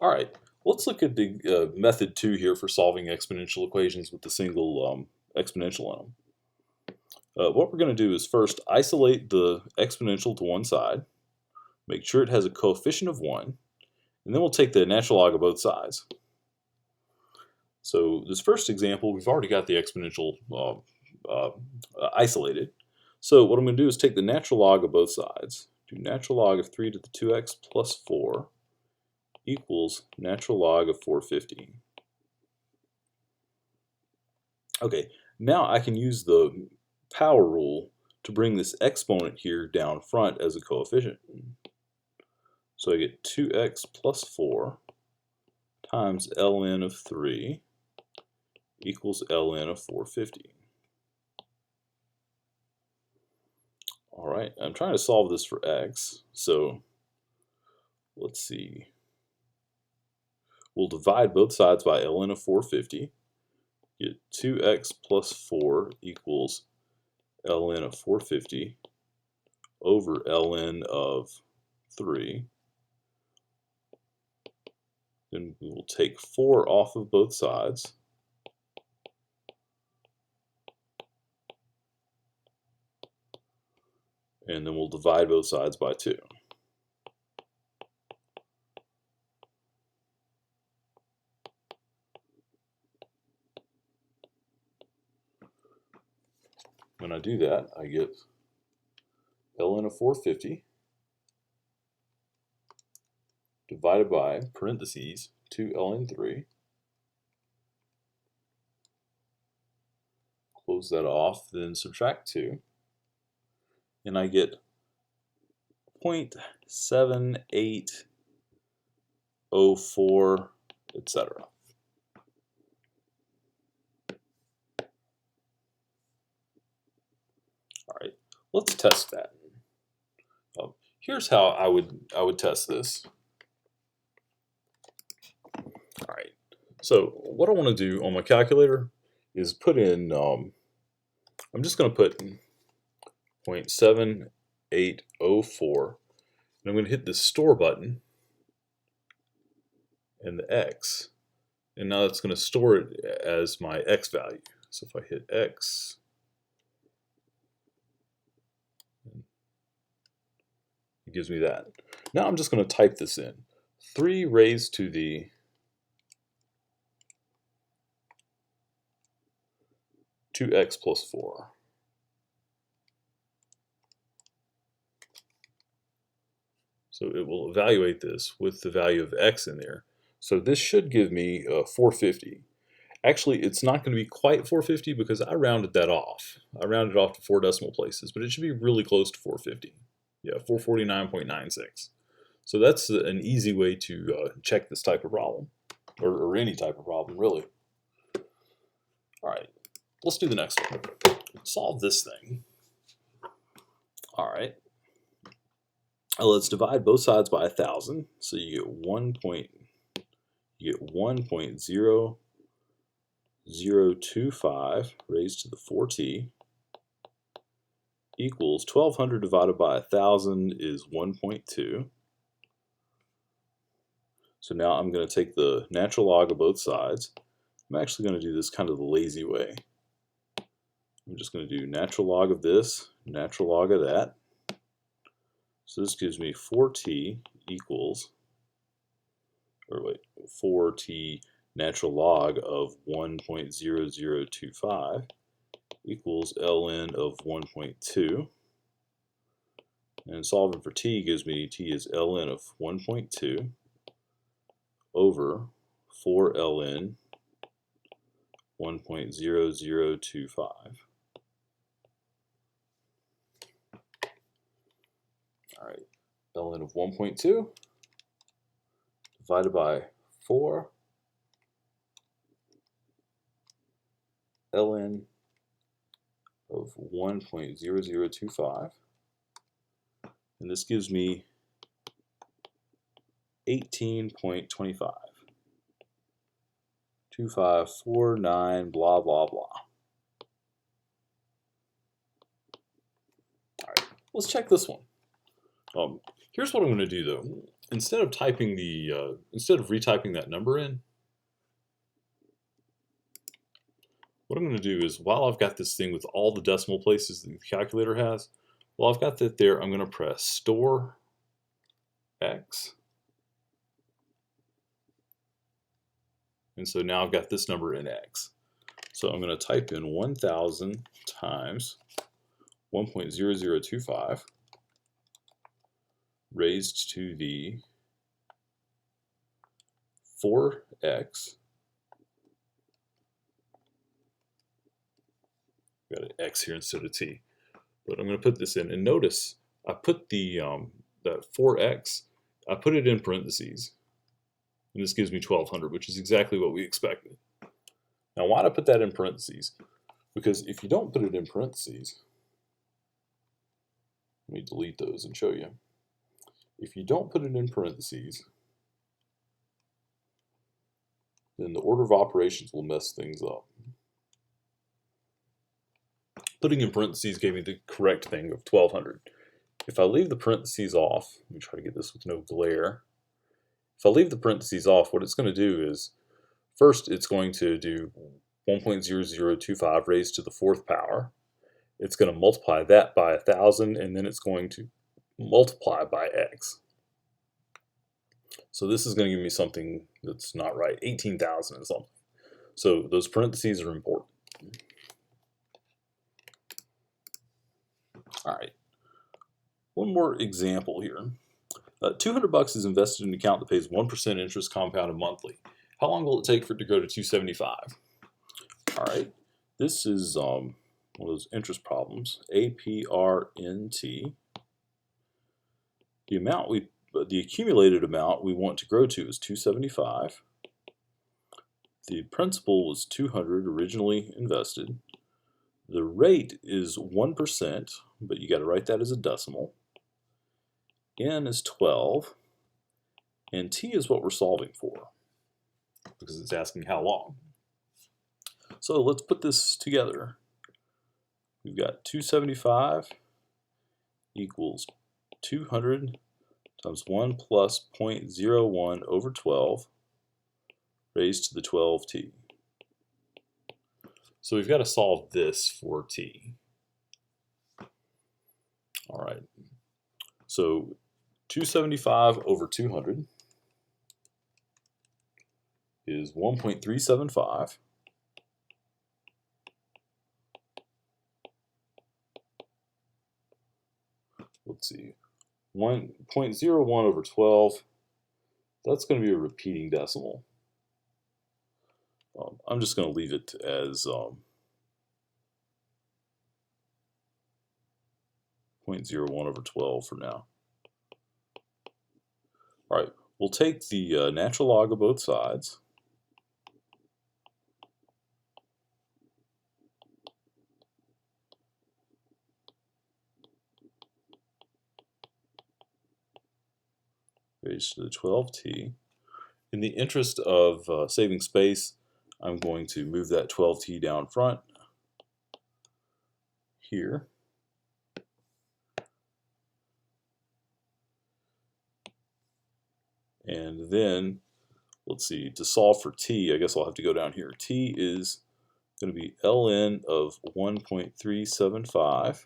All right, let's look at the method 2 here for solving exponential equations with a single exponential in them. What we're going to do is first isolate the exponential to one side, make sure it has a coefficient of 1, and then we'll take the natural log of both sides. So this first example, we've already got the exponential isolated. So what I'm going to do is take the natural log of both sides. Do natural log of 3 to the 2x plus 4 equals natural log of 450. Okay, now I can use the power rule to bring this exponent here down front as a coefficient. So I get 2x plus 4 times ln of 3 equals ln of 450. All right, I'm trying to solve this for x, so let's see. We'll divide both sides by ln of 450. Get 2x plus 4 equals ln of 450 over ln of 3. Then we will take 4 off of both sides. And then we'll divide both sides by 2. When I do that, I get ln of 450 divided by, parentheses, 2 ln 3. Close that off, then subtract 2. And I get 0.7804, etc. All right, let's test that. Here's how I would test this. All right, so what I want to do on my calculator is put in, I'm just going to put 0.7804, and I'm going to hit the store button and the X, and now it's going to store it as my X value. So if I hit X, it gives me that. Now I'm just going to type this in. 3 raised to the 2x plus 4. So it will evaluate this with the value of x in there. So this should give me 450. Actually, it's not going to be quite 450 because I rounded that off. I rounded off to 4 decimal places, but it should be really close to 450. Yeah, 449.96. So that's an easy way to check this type of problem, or any type of problem, really. All right, let's do the next one. Solve this thing. All right. Let's divide both sides by 1,000. So you get 1.0025 raised to the 4t equals 1,200 divided by 1,000 is 1.2. So now I'm going to take the natural log of both sides. I'm actually going to do this kind of the lazy way. I'm just going to do natural log of this, natural log of that. So this gives me 4t equals, 4t natural log of 1.0025 equals ln of 1.2. And solving for t gives me t is ln of 1.2 over 4 ln 1.0025. All right, ln of 1.2 divided by 4 ln of 1.0025, and this gives me 18.25. 2549 blah blah blah. All right, let's check this one. Here's what I'm going to do though. instead of typing instead of retyping that number in, what I'm going to do is, while I've got this thing with all the decimal places that the calculator has, while I've got that there, I'm going to press store X. And so now I've got this number in X. So I'm going to type in 1000 times 1.0025 raised to the 4x. Got an X here instead of T. But I'm going to put this in, and notice I put the that 4x, I put it in parentheses, and this gives me 1200, which is exactly what we expected. Now, why did I put that in parentheses? Because if you don't put it in parentheses, let me delete those and show you. If you don't put it in parentheses, then the order of operations will mess things up. Putting in parentheses gave me the correct thing of 1200. If I leave the parentheses off, let me try to get this with no glare. If I leave the parentheses off, what it's going to do is, first it's going to do 1.0025 raised to the 4th power. It's going to multiply that by 1000, and then it's going to multiply by x. So this is going to give me something that's not right, 18,000 and something. So those parentheses are important. All right, one more example here. 200 bucks is invested in an account that pays 1% interest compounded monthly. How long will it take for it to go to 275? All right, this is one of those interest problems, APRNT. The accumulated amount we want to grow to is 275. The principal was 200 originally invested. The rate is 1%, but you got to write that as a decimal. N is 12, and T is what we're solving for, because it's asking how long. So let's put this together. We've got 275 equals 200 times 1 plus 0.01 over 12 raised to the 12t. So we've got to solve this for t. All right. So 275 over 200 is 1.375. Let's see. 1.01 over 12, that's going to be a repeating decimal. I'm just going to leave it as 0.01 over 12 for now. All right, we'll take the natural log of both sides. Raised to the 12t. In the interest of saving space, I'm going to move that 12t down front here. And then, let's see, to solve for t, I guess I'll have to go down here. T is going to be ln of 1.375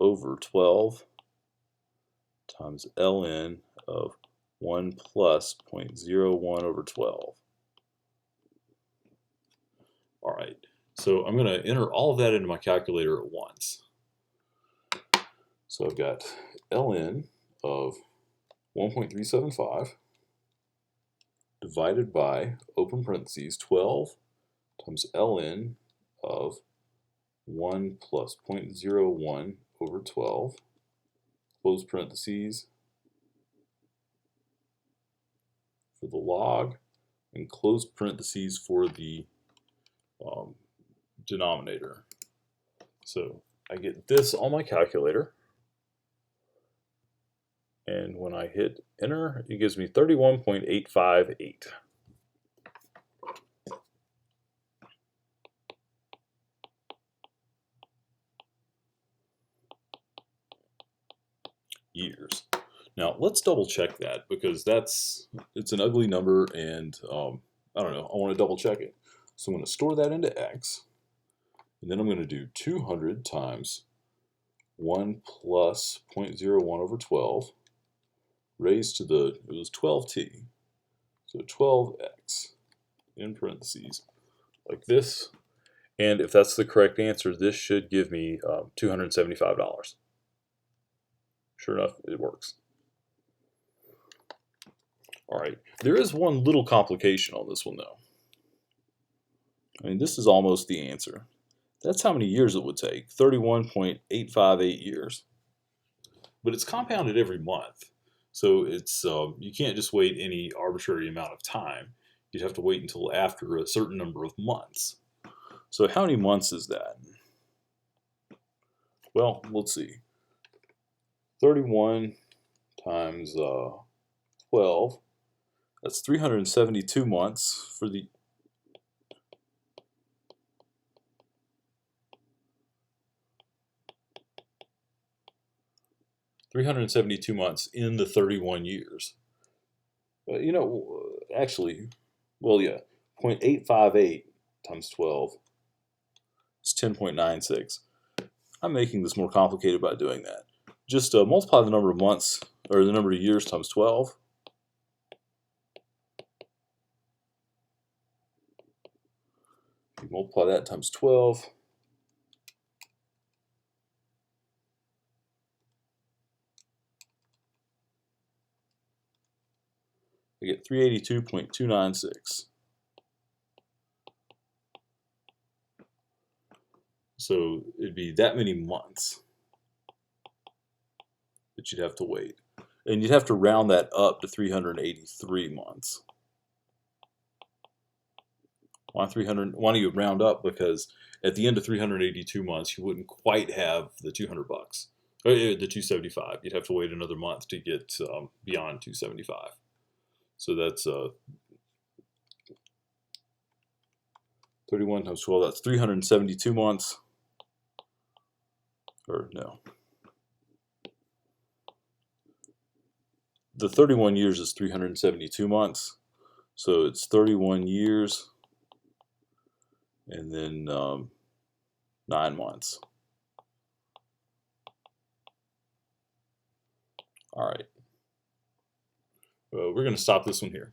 over 12 times ln of 1 plus 0.01 over 12. All right, so I'm going to enter all of that into my calculator at once. So I've got ln of 1.375 divided by, open parentheses, 12 times ln of 1 plus 0.01 over 12, close parentheses, for the log, and close parentheses for the denominator. So I get this on my calculator, and when I hit enter, it gives me 31.858. years. Now let's double check that because it's an ugly number, and I don't know, I want to double check it. So I'm going to store that into x, and then I'm going to do 200 times 1 plus 0.01 over 12 raised to it was 12t, so 12x in parentheses like this. And if that's the correct answer, this should give me $275. Sure enough, it works. All right, there is one little complication on this one though. I mean, this is almost the answer. That's how many years it would take, 31.858 years. But it's compounded every month. So it's you can't just wait any arbitrary amount of time. You'd have to wait until after a certain number of months. So how many months is that? Well, let's see. 31 times 12. That's 372 months for the 372 months in the 31 years. You know, actually, well, yeah, 0.858 times 12 is 10.96. I'm making this more complicated by doing that. Just multiply the number of months, or the number of years times 12. You multiply that times 12. I get 382.296. So it'd be that many months that you'd have to wait. And you'd have to round that up to 383 months. Why 300? Why do you round up? Because at the end of 382 months, you wouldn't quite have the $200, or the 275. You'd have to wait another month to get beyond 275. So that's 31 times 12. That's 372 months. Or no. The 31 years is 372 months. So it's 31 years and then 9 months. All right. We're going to stop this one here.